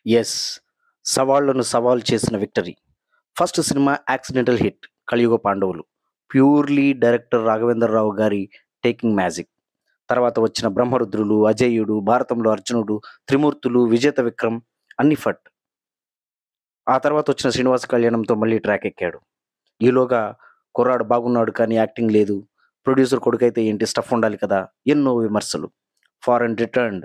Yes. సవాళ్లను సవాలు చేసిన victory. First cinema accidental hit 'కలియుగ పాండవులు'. ప్యూర్‌లీ డైరెక్టర్ రాఘవేంద్రరావు గారి టేకింగ్ మ్యాజిక్. తర్వాత వచ్చిన 'బ్రహ్మరుద్రులు', 'అజేయుడు', 'భారతంలో అర్జునుడు', 'త్రిమూర్తులు', 'విజేత విక్రమ్' అన్నీ ఫట్. ఆ తర్వాత వచ్చిన 'శ్రీనివాస కళ్యాణం'తో మళ్ళీ ట్రాక్ ఎక్కాడు. ఈలోగా కుర్రాడు బాగున్నాడు కానీ యాక్టింగ్ లేదు. ప్రొడ్యూసర్ కొడుకైతే ఏంటి స్టఫ్ ఉండాలి కదా! ఎన్నో విమర్శలు. Foreign returned.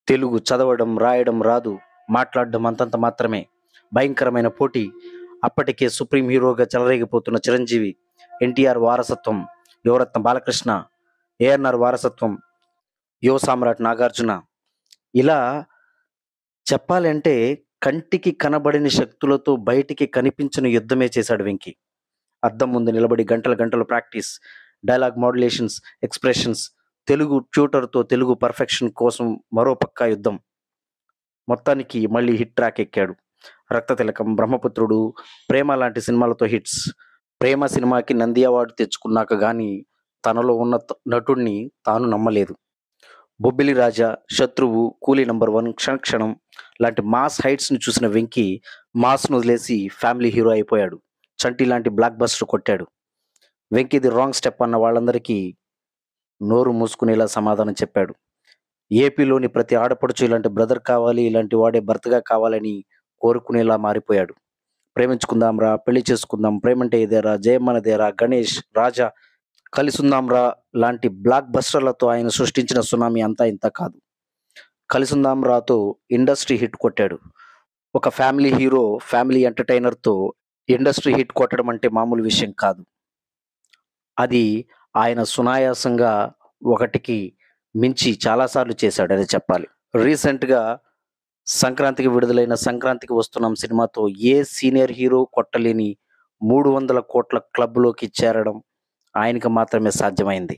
తెలుగు చదవడం, రాయడం రాదు. మాట్లాడడం అంతంత మాత్రమే. భయంకరమైన పోటీ. అప్పటికే సుప్రీం హీరోగా చెలరేగిపోతున్న చిరంజీవి. ఎన్టీఆర్ వారసత్వం. యువరత్న బాలకృష్ణ. ఏఎన్ఆర్ వారసత్వం. యువ సామ్రాట్ నాగార్జున. ఇలా చెప్పాలంటే కంటికి కనబడని శక్తులతో బయటికి కనిపించని యుద్ధమే చేశాడు వెంకీ. అద్దం ముందు నిలబడి గంటలు గంటలు practice. Dialogue modulations, expressions. Telugu ట్యూటర్‌తో తెలుగు పర్ఫెక్షన్ కోసం మరో పక్కా యుద్ధం. మొత్తానికి మళ్ళీ హిట్ ట్రాక్ ఎక్కాడు. 'రక్తతిలకం', 'బ్రహ్మపుత్రుడు', 'ప్రేమ' లాంటి సినిమాలతో హిట్స్. 'ప్రేమ' సినిమాకి నంది అవార్డు తెచ్చుకున్నాక గానీ తనలో ఉన్న నటుడిని తాను నమ్మలేదు. 'బొబ్బిలి రాజా', 'శత్రువు', 'కూలీ నంబర్ వన్', 'క్షణక్షణం' లాంటి మాస్ హైట్స్‌ని చూసిన వెంకీ మాస్‌ను వదిలేసి ఫ్యామిలీ హీరో అయిపోయాడు. 'చంటి' లాంటి బ్లాక్ బస్టర్ కొట్టాడు. వెంకీది రాంగ్ స్టెప్ అన్న వాళ్ళందరికీ నోరు మూసుకునేలా సమాధానం చెప్పాడు. ఏపీలోని ప్రతి ఆడపడుచు ఇలాంటి బ్రదర్ కావాలి, ఇలాంటి వాడే భర్తగా కావాలని కోరుకునేలా మారిపోయాడు. 'ప్రేమించుకుందాంరా', 'పెళ్లి చేసుకుందాం', 'ప్రేమంటే ఇదేరా', 'జయమ్మనదేరా', 'గణేష్', 'రాజా', 'కలిసుందాంరా' లాంటి బ్లాక్ బస్టర్లతో ఆయన సృష్టించిన సునామీ అంతా ఇంతా కాదు. 'కలిసుందాంరా'తో ఇండస్ట్రీ హిట్ కొట్టాడు. ఒక ఫ్యామిలీ హీరో, ఫ్యామిలీ ఎంటర్‌టైనర్‌తో ఇండస్ట్రీ హిట్ కొట్టడం అంటే మామూలు విషయం కాదు. అది ఆయన సునాయాసంగా ఒకటికి మించి చాలా సార్లు చేశాడనే చెప్పాలి. రీసెంట్‌గా సంక్రాంతికి విడుదలైన 'సంక్రాంతికి వస్తున్నాం' సినిమాతో ఏ సీనియర్ హీరో కొట్టలేని 300 కోట్ల క్లబ్‌లోకి చేరడం ఆయనకి మాత్రమే సాధ్యమైంది.